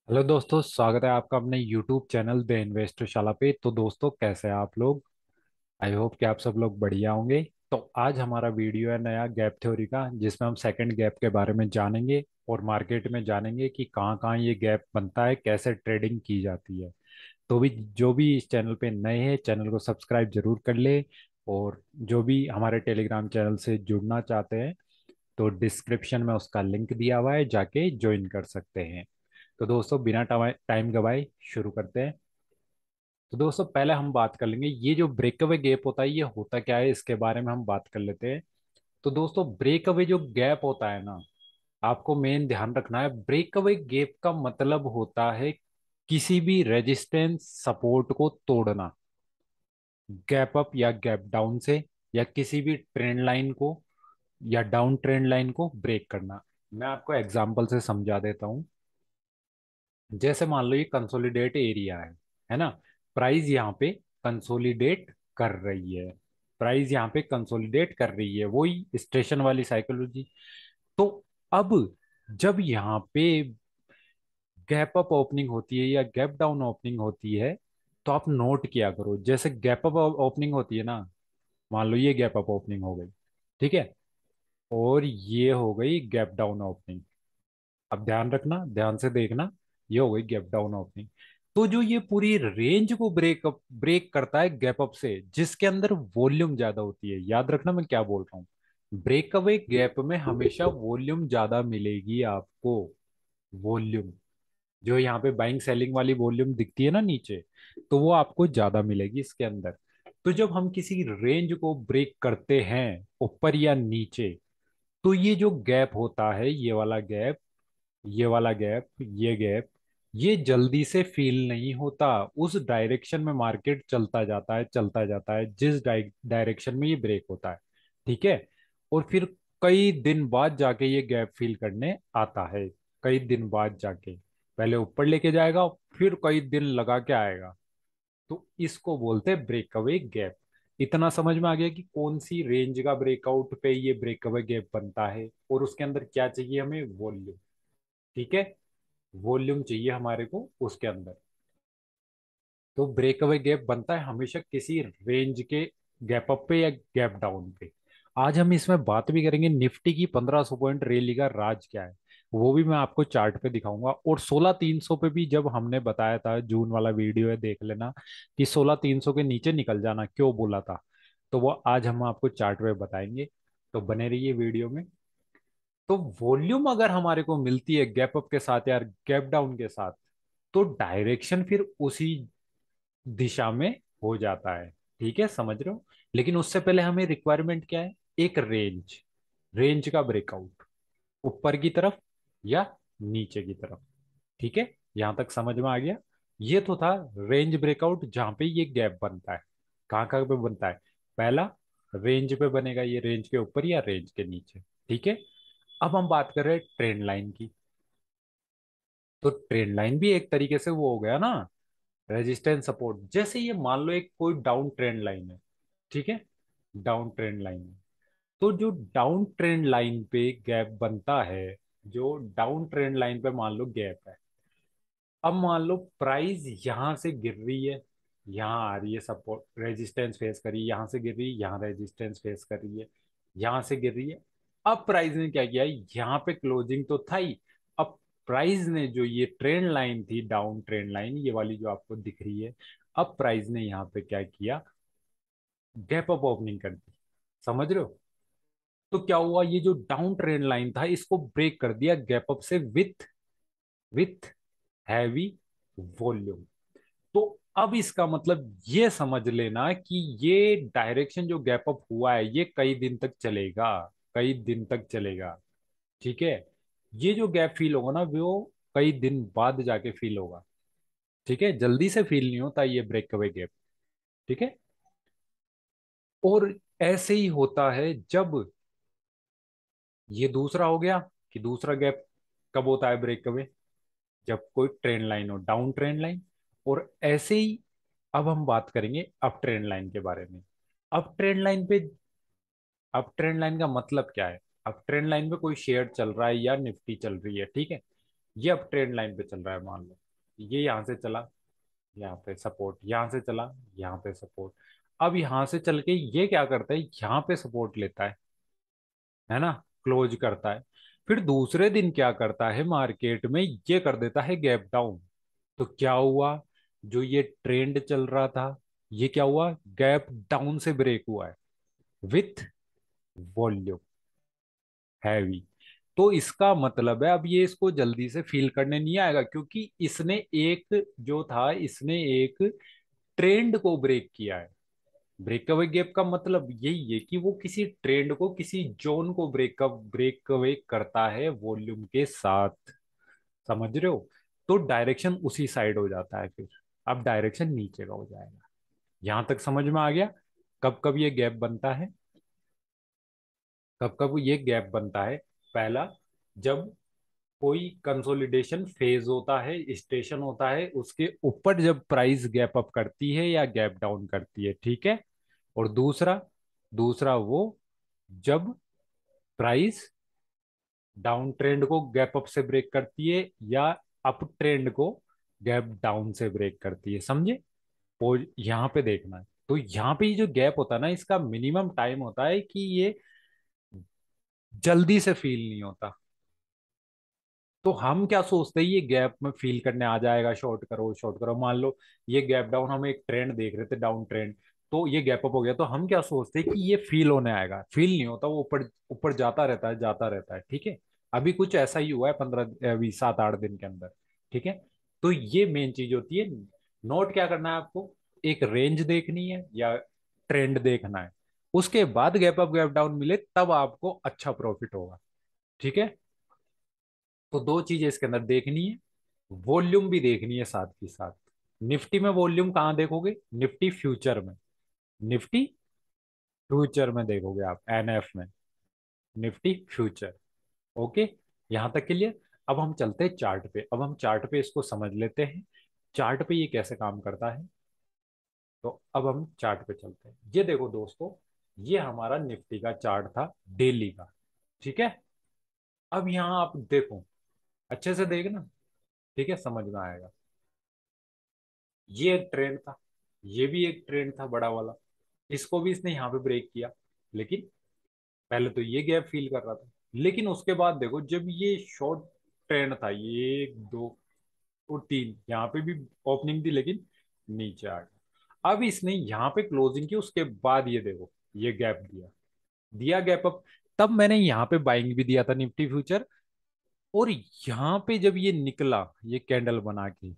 Hello दोस्तों, स्वागत है आपका अपने YouTube चैनल द इन्वेस्टरशाला पे। तो दोस्तों, कैसे हैं आप लोग? आई होप कि आप सब लोग बढ़िया होंगे। तो आज हमारा वीडियो है नया गैप थ्योरी का, जिसमें हम सेकंड गैप के बारे में जानेंगे और मार्केट में जानेंगे कि कहाँ कहाँ ये गैप बनता है, कैसे ट्रेडिंग की जाती है। तो भी जो भी इस चैनल पे नए हैं, चैनल को सब्सक्राइब जरूर कर ले। और जो भी हमारे टेलीग्राम चैनल से जुड़ना चाहते हैं, तो डिस्क्रिप्शन में उसका लिंक दिया हुआ है, जाके ज्वाइन कर सकते हैं। तो दोस्तों, बिना टाइम गवाए शुरू करते हैं। तो दोस्तों, पहले हम बात कर लेंगे ये जो ब्रेकअवे गैप होता है, ये होता क्या है, इसके बारे में हम बात कर लेते हैं। तो दोस्तों, ब्रेकअवे जो गैप होता है ना, आपको मेन ध्यान रखना है, ब्रेकअवे गैप का मतलब होता है किसी भी रेजिस्टेंस सपोर्ट को तोड़ना, गैप अप या गैप डाउन से, या किसी भी ट्रेंड लाइन को या डाउन ट्रेंड लाइन को ब्रेक करना। मैं आपको एग्जांपल से समझा देता हूँ। जैसे मान लो ये कंसोलिडेट एरिया है ना। प्राइस यहाँ पे कंसोलिडेट कर रही है, प्राइस यहाँ पे कंसोलिडेट कर रही है, वही स्टेशन वाली साइकोलॉजी। तो अब जब यहाँ पे गैप अप ओपनिंग होती है या गैप डाउन ओपनिंग होती है, तो आप नोट किया करो। जैसे गैप अप ओपनिंग होती है ना, मान लो ये गैप अप ओपनिंग हो गई, ठीक है, और ये हो गई गैप डाउन ओपनिंग। अब ध्यान रखना, ध्यान से देखना, ये हो गई गैप डाउन ओपनिंग। तो जो ये पूरी रेंज को ब्रेक करता है गैप अप से, जिसके अंदर वॉल्यूम ज्यादा होती है। याद रखना मैं क्या बोल रहा हूँ। ब्रेकअवे गैप में हमेशा वॉल्यूम ज्यादा मिलेगी आपको। वॉल्यूम, जो यहाँ पे बाइंग सेलिंग वाली वॉल्यूम दिखती है ना नीचे, तो वो आपको ज्यादा मिलेगी इसके अंदर। तो जब हम किसी रेंज को ब्रेक करते हैं, ऊपर या नीचे, तो ये जो गैप होता है, ये वाला गैप, ये वाला गैप, ये गैप, ये जल्दी से फील नहीं होता। उस डायरेक्शन में मार्केट चलता जाता है, चलता जाता है, जिस डायरेक्शन में ये ब्रेक होता है, ठीक है। और फिर कई दिन बाद जाके ये गैप फील करने आता है। कई दिन बाद जाके पहले ऊपर लेके जाएगा, फिर कई दिन लगा के आएगा। तो इसको बोलते हैं ब्रेकअवे गैप। इतना समझ में आ गया कि कौन सी रेंज का ब्रेकआउट पे ये ब्रेकअवे गैप बनता है, और उसके अंदर क्या चाहिए हमें, वॉल्यूम। ठीक है, वॉल्यूम चाहिए हमारे को उसके अंदर। तो ब्रेकअवे गैप बनता है हमेशा किसी रेंज के गैप अप पे या गैप डाउन पे। आज हम इसमें बात भी करेंगे निफ्टी की 1500 पॉइंट रैली का राज क्या है, वो भी मैं आपको चार्ट पे दिखाऊंगा। और 16300 पे भी जब हमने बताया था, जून वाला वीडियो है, देख लेना, कि 16300 के नीचे निकल जाना क्यों बोला था, तो वो आज हम आपको चार्ट पे बताएंगे। तो बने रहिए वीडियो में। तो वॉल्यूम अगर हमारे को मिलती है गैप अप के साथ या गैप डाउन के साथ, तो डायरेक्शन फिर उसी दिशा में हो जाता है। ठीक है, समझ रहे हो। लेकिन उससे पहले हमें रिक्वायरमेंट क्या है, एक रेंज, रेंज का ब्रेकआउट, ऊपर की तरफ या नीचे की तरफ। ठीक है, यहां तक समझ में आ गया। ये तो था रेंज ब्रेकआउट, जहां पे ये गैप बनता है। कहाँ कहाँ पे बनता है, पहला रेंज पे बनेगा, ये रेंज के ऊपर या रेंज के नीचे। ठीक है, अब हम बात कर रहे हैं ट्रेंड लाइन की। तो ट्रेंड लाइन भी एक तरीके से वो हो गया ना, रेजिस्टेंस सपोर्ट। जैसे ये मान लो एक कोई डाउन ट्रेंड लाइन है, ठीक है, डाउन ट्रेंड लाइन है। तो जो डाउन ट्रेंड लाइन पे गैप बनता है, जो डाउन ट्रेंड लाइन पे मान लो गैप है, अब मान लो प्राइस यहां से गिर रही है, यहाँ आ रही है, सपोर्ट रेजिस्टेंस फेस कर रही है, यहाँ से गिर रही है, यहाँ रेजिस्टेंस फेस कर रही है, यहाँ से गिर रही है। अब प्राइस ने क्या किया, यहाँ पे क्लोजिंग तो था ही। अब प्राइस ने जो ये ट्रेंड लाइन थी, डाउन ट्रेंड लाइन, ये वाली जो आपको दिख रही है, अब प्राइस ने यहाँ पे क्या किया, गैप अप ओपनिंग कर दी। समझ रहे हो। तो क्या हुआ, ये जो डाउन ट्रेंड लाइन था, इसको ब्रेक कर दिया गैप अप से, विथ हैवी वॉल्यूम। तो अब इसका मतलब ये समझ लेना कि ये डायरेक्शन जो गैप अप हुआ है, ये कई दिन तक चलेगा, कई दिन तक चलेगा। ठीक है, ये जो गैप फील होगा ना, वो कई दिन बाद जाके फील होगा। ठीक है, जल्दी से फील नहीं होता ये ब्रेक अवे गैप। ठीक है, और ऐसे ही होता है जब ये दूसरा हो गया, कि दूसरा गैप कब होता है ब्रेक अवे, जब कोई ट्रेंड लाइन हो, डाउन ट्रेंड लाइन। और ऐसे ही अब हम बात करेंगे अप ट्रेंड लाइन के बारे में। अप ट्रेंड लाइन पे, अप ट्रेंड लाइन का मतलब क्या है, अप ट्रेंड लाइन पे कोई शेयर चल रहा है या निफ्टी चल रही है, ठीक है। ये अब ट्रेंड लाइन पे चल रहा है, मान लो ये यहाँ से चला, यहाँ पे सपोर्ट, यहाँ से चला, यहाँ पे सपोर्ट। अब यहाँ से चल के ये क्या करता है, यहाँ पे सपोर्ट लेता है ना, क्लोज करता है। फिर दूसरे दिन क्या करता है, मार्केट में ये कर देता है गैप डाउन। तो क्या हुआ, जो ये ट्रेंड चल रहा था, ये क्या हुआ, गैप डाउन से ब्रेक हुआ है विथ वॉल्यूम हैवी। तो इसका मतलब है अब ये इसको जल्दी से फील करने नहीं आएगा, क्योंकि इसने एक जो था, इसने एक ट्रेंड को ब्रेक किया है। ब्रेकअवे गैप का मतलब यही है कि वो किसी ट्रेंड को, किसी जोन को ब्रेकअवे करता है वॉल्यूम के साथ। समझ रहे हो? तो डायरेक्शन उसी साइड हो जाता है फिर। अब डायरेक्शन नीचे का हो जाएगा। यहां तक समझ में आ गया? कब कब ये गैप बनता है, कब कब ये गैप बनता है? पहला, जब कोई कंसोलिडेशन फेज होता है, स्टेशन होता है, उसके ऊपर जब प्राइस गैप अप करती है या गैप डाउन करती है, ठीक है। और दूसरा, दूसरा वो जब प्राइस डाउन ट्रेंड को गैप अप से ब्रेक करती है या अप ट्रेंड को गैप डाउन से ब्रेक करती है, समझे? वो यहाँ पे देखना है। तो यहाँ पे ये जो गैप होता है ना, इसका मिनिमम टाइम होता है कि ये जल्दी से फील नहीं होता। तो हम क्या सोचते हैं, ये गैप में फील करने आ जाएगा, शॉर्ट करो शॉर्ट करो। मान लो ये गैप डाउन, हम एक ट्रेंड देख रहे थे डाउन ट्रेंड, तो ये गैप अप हो गया, तो हम क्या सोचते हैं कि ये फील होने आएगा। फील नहीं होता, वो ऊपर ऊपर जाता रहता है, जाता रहता है, ठीक है। अभी कुछ ऐसा ही हुआ है 15 20 7 8 दिन के अंदर, ठीक है। तो ये मेन चीज होती है। नोट क्या करना है आपको, एक रेंज देखनी है या ट्रेंड देखना है, उसके बाद गैप अप गैप डाउन मिले तब आपको अच्छा प्रॉफिट होगा, ठीक है। तो दो चीजें इसके अंदर देखनी है, वॉल्यूम भी देखनी है साथ ही साथ। निफ्टी में वॉल्यूम कहाँ देखोगे, निफ्टी फ्यूचर में, निफ्टी फ्यूचर में देखोगे आप, एनएफ में, निफ्टी फ्यूचर। ओके, यहां तक के लिए। अब हम चलते हैं चार्ट पे, अब हम चार्ट पे इसको समझ लेते हैं, चार्ट पे ये कैसे काम करता है। तो अब हम चार्ट पे चलते हैं। ये देखो दोस्तों, ये हमारा निफ्टी का चार्ट था, डेली का, ठीक है। अब यहाँ आप देखो, अच्छे से देखना, ठीक है, समझ में आएगा। ये एक ट्रेंड था, ये भी एक ट्रेंड था बड़ा वाला, इसको भी इसने यहाँ पे ब्रेक किया। लेकिन पहले तो ये गैप फील कर रहा था, लेकिन उसके बाद देखो, जब ये शॉर्ट ट्रेंड था, ये एक दो और तीन, यहाँ पे भी ओपनिंग थी लेकिन नीचे आ गया। अब इसने यहाँ पे क्लोजिंग की, उसके बाद ये देखो, ये गैप दिया, दिया गैप अप। तब मैंने यहाँ पे बाइंग भी दिया था निफ्टी फ्यूचर। और यहाँ पे जब ये निकला, ये कैंडल बना के,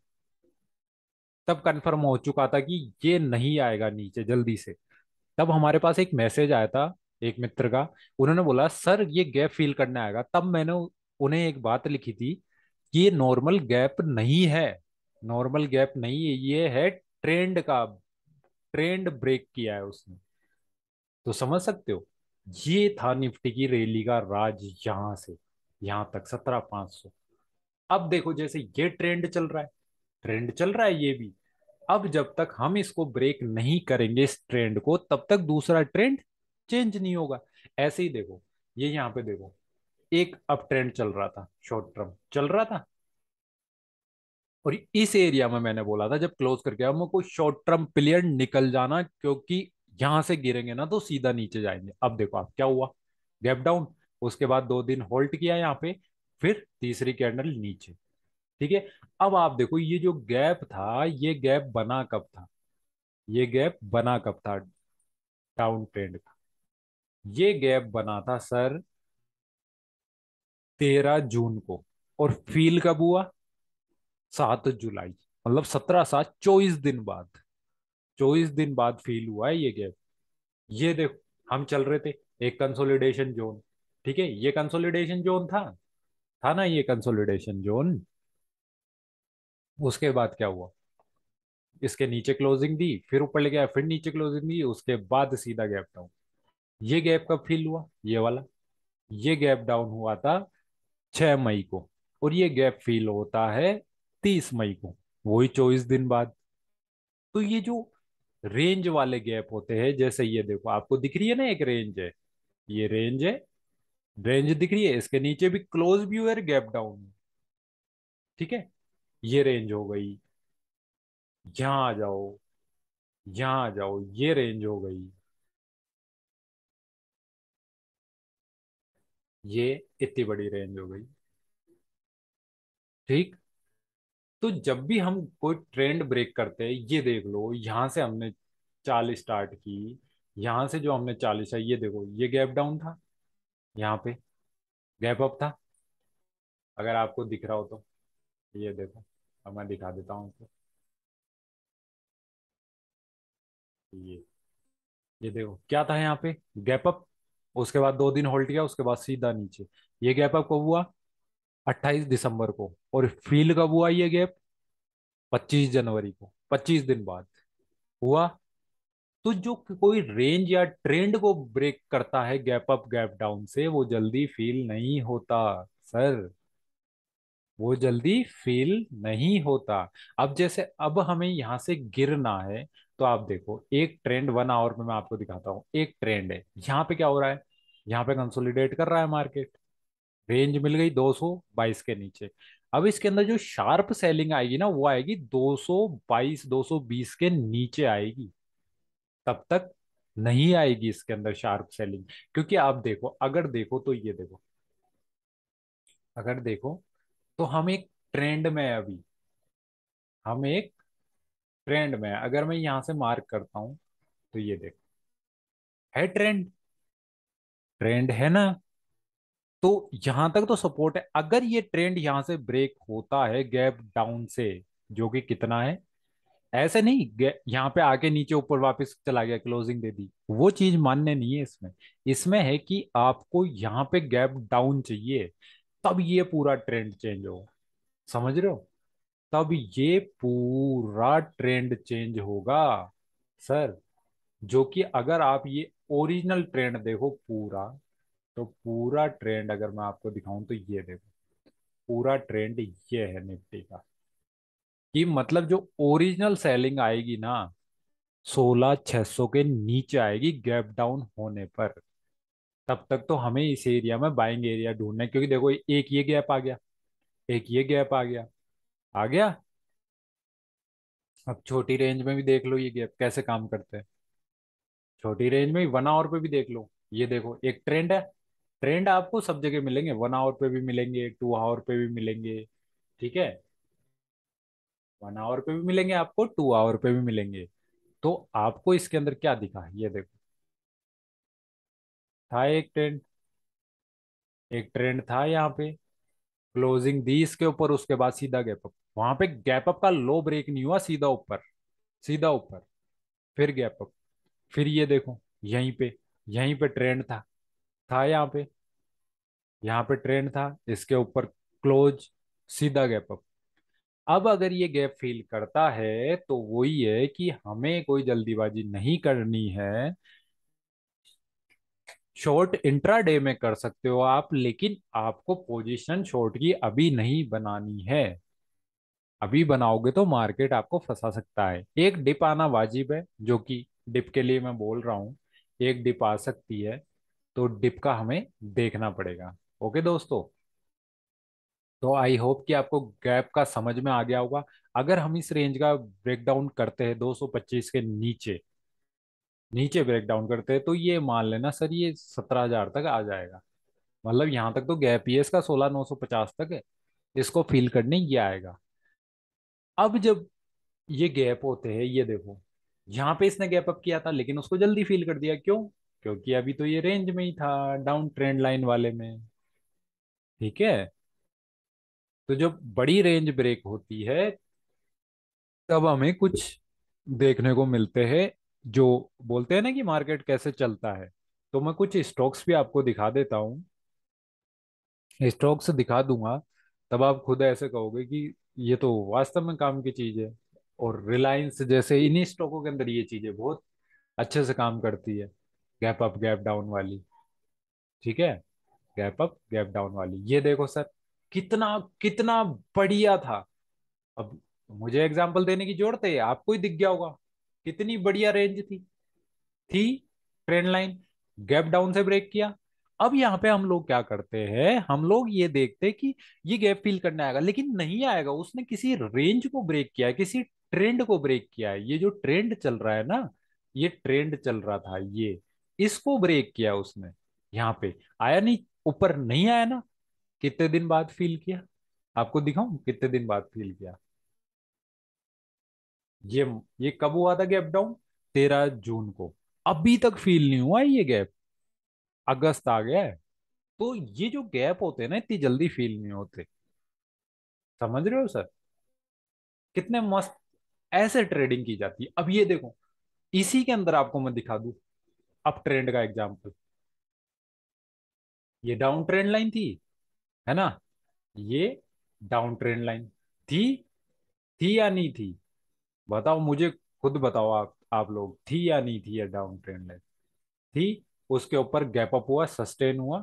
तब कंफर्म हो चुका था कि ये नहीं आएगा नीचे जल्दी से। तब हमारे पास एक मैसेज आया था एक मित्र का, उन्होंने बोला सर ये गैप फील करने आएगा। तब मैंने उन्हें एक बात लिखी थी कि ये नॉर्मल गैप नहीं है, नॉर्मल गैप नहीं है, ये है ट्रेंड का, ट्रेंड ब्रेक किया है उसने। तो समझ सकते हो, ये था निफ्टी की रैली का राज, यहां से यहां तक 17,500। अब देखो, जैसे ये ट्रेंड चल रहा है, ट्रेंड चल रहा है ये भी। अब जब तक हम इसको ब्रेक नहीं करेंगे इस ट्रेंड को, तब तक दूसरा ट्रेंड चेंज नहीं होगा। ऐसे ही देखो, ये यहाँ पे देखो, एक अप ट्रेंड चल रहा था, शॉर्ट टर्म चल रहा था, और इस एरिया में मैंने बोला था जब क्लोज करके हमको शॉर्ट टर्म प्लेयर निकल जाना, क्योंकि यहां से गिरेंगे ना तो सीधा नीचे जाएंगे। अब देखो आप क्या हुआ, गैप डाउन, उसके बाद 2 दिन होल्ड किया यहाँ पे, फिर तीसरी कैंडल नीचे, ठीक है। अब आप देखो, ये जो गैप था, ये गैप बना कब था, ये गैप बना कब था डाउन ट्रेंड का, ये गैप बना था सर 13 जून को। और फील कब हुआ, 7 जुलाई, मतलब 17 7 24 दिन बाद, 24 दिन बाद फील हुआ है ये गैप। ये देखो, हम चल रहे थे एक कंसोलिडेशन जोन, ठीक है, ये कंसोलिडेशन जोन था ना, ये कंसोलिडेशन जोन। उसके बाद क्या हुआ, इसके नीचे क्लोजिंग दी, फिर ऊपर ले गया, फिर नीचे क्लोजिंग दी, उसके बाद सीधा गैप डाउन। ये गैप कब फील हुआ, ये वाला, ये गैप डाउन हुआ था 6 मई को, और ये गैप फील होता है 30 मई को, वही 24 दिन बाद। तो ये जो रेंज वाले गैप होते हैं, जैसे ये देखो आपको दिख रही है ना, एक रेंज है, ये रेंज है, रेंज दिख रही है, इसके नीचे भी क्लोज भी हुआ है, गैप डाउन। ठीक है, ये रेंज हो गई। यहाँ आ जाओ, यहाँ आ जाओ, ये रेंज हो गई। ये इतनी बड़ी रेंज हो गई। ठीक। तो जब भी हम कोई ट्रेंड ब्रेक करते हैं, ये देख लो, यहां से हमने चाल स्टार्ट की। यहां से जो हमने 40 है, ये देखो, ये गैप डाउन था, यहाँ पे गैप अप था, अगर आपको दिख रहा हो तो। ये देखो, अब मैं दिखा देता हूँ आपको। ये देखो क्या था यहाँ पे, गैप अप। उसके बाद 2 दिन होल्ड किया, उसके बाद सीधा नीचे। ये गैप अप कब हुआ? 28 दिसंबर को। और फील कब हुआ ये गैप? 25 जनवरी को, 25 दिन बाद हुआ। तो जो कोई रेंज या ट्रेंड को ब्रेक करता है गैप अप गैप डाउन से, वो जल्दी फील नहीं होता सर। वो जल्दी फील नहीं होता। अब जैसे अब हमें यहां से गिरना है, तो आप देखो, एक ट्रेंड 1 आवर में मैं आपको दिखाता हूँ। एक ट्रेंड है, यहाँ पे क्या हो रहा है? यहाँ पे कंसोलिडेट कर रहा है मार्केट। रेंज मिल गई 222 के नीचे। अब इसके अंदर जो शार्प सेलिंग आएगी ना, वो आएगी 222 220 के नीचे आएगी। तब तक नहीं आएगी इसके अंदर शार्प सेलिंग। क्योंकि आप देखो, अगर देखो तो ये देखो, अगर देखो तो हम एक ट्रेंड में है अभी। हम एक ट्रेंड में है। अगर मैं यहां से मार्क करता हूं, तो ये देखो, है ट्रेंड। ट्रेंड है ना? तो यहां तक तो सपोर्ट है। अगर ये ट्रेंड यहां से ब्रेक होता है गैप डाउन से, जो कि कितना है, ऐसे नहीं यहाँ पे आके नीचे ऊपर वापस चला गया, क्लोजिंग दे दी, वो चीज मान्य नहीं है इसमें। इसमें है कि आपको यहाँ पे गैप डाउन चाहिए, तब ये पूरा ट्रेंड चेंज हो। समझ रहे हो? तब ये पूरा ट्रेंड चेंज होगा सर। जो कि अगर आप ये ओरिजिनल ट्रेंड देखो पूरा, तो पूरा ट्रेंड अगर मैं आपको दिखाऊं, तो ये देखो, पूरा ट्रेंड ये है निफ्टी का। कि मतलब जो ओरिजिनल सेलिंग आएगी ना, 16,600 के नीचे आएगी गैप डाउन होने पर। तब तक तो हमें इस एरिया में बाइंग एरिया ढूंढना है। क्योंकि देखो, एक ये गैप आ गया, एक ये गैप आ गया, आ गया। अब छोटी रेंज में भी देख लो ये गैप कैसे काम करते हैं। छोटी रेंज में 1 आवर पे भी देख लो। ये देखो, एक ट्रेंड है। ट्रेंड आपको सब जगह मिलेंगे, 1 आवर पे भी मिलेंगे, 2 आवर पे भी मिलेंगे। ठीक है, 1 आवर पे भी मिलेंगे आपको, 2 आवर पे भी मिलेंगे। तो आपको इसके अंदर क्या दिखा, ये देखो, था एक ट्रेंड। एक ट्रेंड था यहाँ पे, क्लोजिंग दी इसके ऊपर, उसके बाद सीधा गैप अप। वहां पे गैप अप का लो ब्रेक नहीं हुआ, सीधा ऊपर, सीधा ऊपर, फिर गैप अप। फिर ये देखो, यहीं पे, यहीं पे ट्रेंड था यहाँ पे, यहाँ पे ट्रेंड था, इसके ऊपर क्लोज, सीधा गैप अप। अब अगर ये गैप फिल करता है, तो वही है कि हमें कोई जल्दीबाजी नहीं करनी है। शॉर्ट इंट्राडे में कर सकते हो आप, लेकिन आपको पोजीशन शॉर्ट की अभी नहीं बनानी है। अभी बनाओगे तो मार्केट आपको फंसा सकता है। एक डिप आना वाजिब है, जो कि डिप के लिए मैं बोल रहा हूँ। एक डिप आ सकती है, तो डिप का हमें देखना पड़ेगा। ओके दोस्तों, तो आई होप कि आपको गैप का समझ में आ गया होगा। अगर हम इस रेंज का ब्रेकडाउन करते हैं 225 के नीचे, नीचे ब्रेकडाउन करते हैं, तो ये मान लेना सर, ये 17,000 तक आ जाएगा। मतलब यहाँ तक तो गैप ही है इसका, 16,950 तक है। इसको फील करने ये आएगा। अब जब ये गैप होते हैं, ये देखो, यहाँ पे इसने गैप अप किया था, लेकिन उसको जल्दी फील कर दिया। क्यों? क्योंकि अभी तो ये रेंज में ही था, डाउन ट्रेंड लाइन वाले में। ठीक है। तो जब बड़ी रेंज ब्रेक होती है, तब हमें कुछ देखने को मिलते हैं, जो बोलते हैं ना कि मार्केट कैसे चलता है। तो मैं कुछ स्टॉक्स भी आपको दिखा देता हूँ। स्टॉक्स दिखा दूंगा, तब आप खुद ऐसे कहोगे कि ये तो वास्तव में काम की चीज है। और रिलायंस जैसे इन्हीं स्टॉकों के अंदर ये चीजें बहुत अच्छे से काम करती है, गैप अप गैप डाउन वाली। ठीक है, गैप अप गैप डाउन वाली। ये देखो सर, कितना कितना बढ़िया था। अब मुझे एग्जांपल देने की जरूरत है, आपको ही दिख गया होगा कितनी बढ़िया रेंज थी। ट्रेंड लाइन, गैप डाउन से ब्रेक किया, अब यहाँ पे हम लोग क्या करते हैं, हम लोग ये देखते हैं कि ये गैप फिल करने आएगा, लेकिन नहीं आएगा। उसने किसी रेंज को ब्रेक किया है, किसी ट्रेंड को ब्रेक किया है। ये जो ट्रेंड चल रहा है ना, ये ट्रेंड चल रहा था, ये इसको ब्रेक किया उसने। यहाँ पे आया नहीं, ऊपर नहीं आया ना। कितने दिन बाद फील किया, आपको दिखाऊं कितने दिन बाद फील किया। ये ये कब हुआ था गैप डाउन? 13 जून को। अभी तक फील नहीं हुआ ये गैप, अगस्त आ गया है। तो ये जो गैप होते हैं ना, इतनी जल्दी फील नहीं होते। समझ रहे हो सर? कितने मस्त ऐसे ट्रेडिंग की जाती है। अब ये देखो, इसी के अंदर आपको मैं दिखा दूं अब ट्रेंड का एग्जांपल। ये डाउन ट्रेंड लाइन थी, है ना? ये डाउन ट्रेंड लाइन थी या नहीं थी? बताओ मुझे, खुद बताओ आप लोग, थी या नहीं थी ये डाउन ट्रेंड लाइन? थी। उसके ऊपर गैप अप हुआ, सस्टेन हुआ,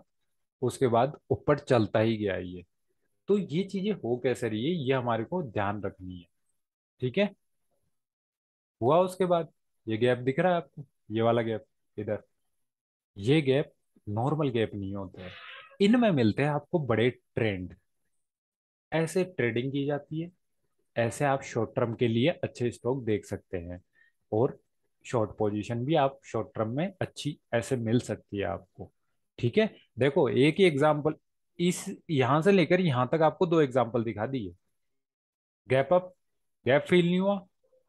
उसके बाद ऊपर चलता ही गया ये। तो ये चीजें हो कैसे रही है, ये हमारे को ध्यान रखनी है। ठीक है? हुआ उसके बाद, ये गैप दिख रहा है आपको, ये वाला गैप इधर, ये गैप नॉर्मल गैप नहीं होते हैं। इनमें मिलते हैं आपको बड़े ट्रेंड। ऐसे ट्रेडिंग की जाती है। ऐसे आप शॉर्ट टर्म के लिए अच्छे स्टॉक देख सकते हैं, और शॉर्ट पोजीशन भी आप शॉर्ट टर्म में अच्छी ऐसे मिल सकती है आपको। ठीक है? देखो एक ही एग्जांपल, इस यहां से लेकर यहां तक आपको दो एग्जांपल दिखा दिए। गैप अप, गैप फील नहीं हुआ,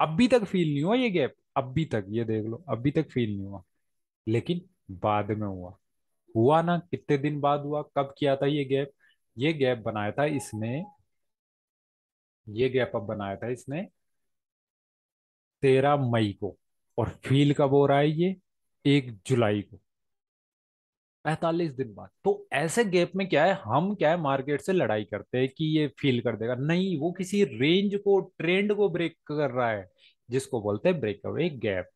अभी तक फील नहीं हुआ ये गैप, अभी तक ये देख लो, अभी तक फील नहीं हुआ। लेकिन बाद में हुआ, हुआ ना? कितने दिन बाद हुआ, कब किया था ये गैप? ये गैप बनाया था इसने, ये गैप अप बनाया था इसने 13 मई को। और फील कब हो रहा है ये? 1 जुलाई को, 45 दिन बाद। तो ऐसे गैप में क्या है, हम क्या है, मार्केट से लड़ाई करते हैं कि ये फील कर देगा, नहीं, वो किसी रेंज को, ट्रेंड को ब्रेक कर रहा है, जिसको बोलते हैं ब्रेकअवे गैप।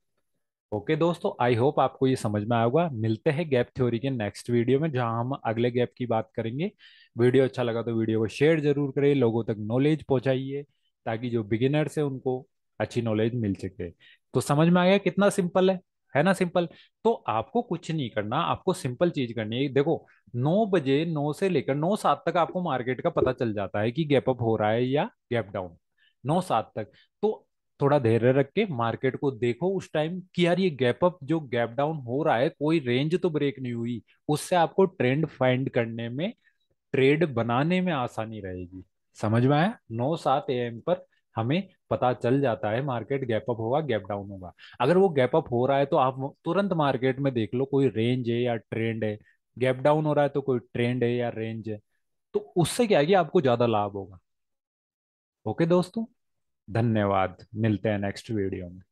ओके दोस्तों, आई होप आपको ये समझ में आया होगा। मिलते हैं गैप थ्योरी के नेक्स्ट वीडियो में, जहां हम अगले गैप की बात करेंगे। वीडियो अच्छा लगा तो वीडियो को शेयर जरूर करें, लोगों तक नॉलेज पहुंचाइए, ताकि जो बिगिनर्स है उनको अच्छी नॉलेज मिल सके। तो समझ में आ गया कितना सिंपल है ना? सिंपल। तो आपको कुछ नहीं करना, आपको सिंपल चीज करनी है। देखो, 9 बजे, 9 से लेकर 9-7 तक आपको मार्केट का पता चल जाता है कि गैप अप हो रहा है या गैप डाउन। 9-7 तक। तो थोड़ा धैर्य रख के मार्केट को देखो उस टाइम कि यार ये गैप अप, जो गैप डाउन हो रहा है, कोई रेंज तो ब्रेक नहीं हुई। उससे आपको ट्रेंड फाइंड करने में, ट्रेड बनाने में आसानी रहेगी। समझ में आया? 9-7 AM पर हमें पता चल जाता है मार्केट गैप अप होगा, गैप डाउन होगा। अगर वो गैप अप हो रहा है तो आप तुरंत मार्केट में देख लो कोई रेंज है या ट्रेंड है। गैप डाउन हो रहा है तो कोई ट्रेंड है या रेंज है। तो उससे क्या है कि आपको ज्यादा लाभ होगा। ओके दोस्तों, धन्यवाद, मिलते हैं नेक्स्ट वीडियो में।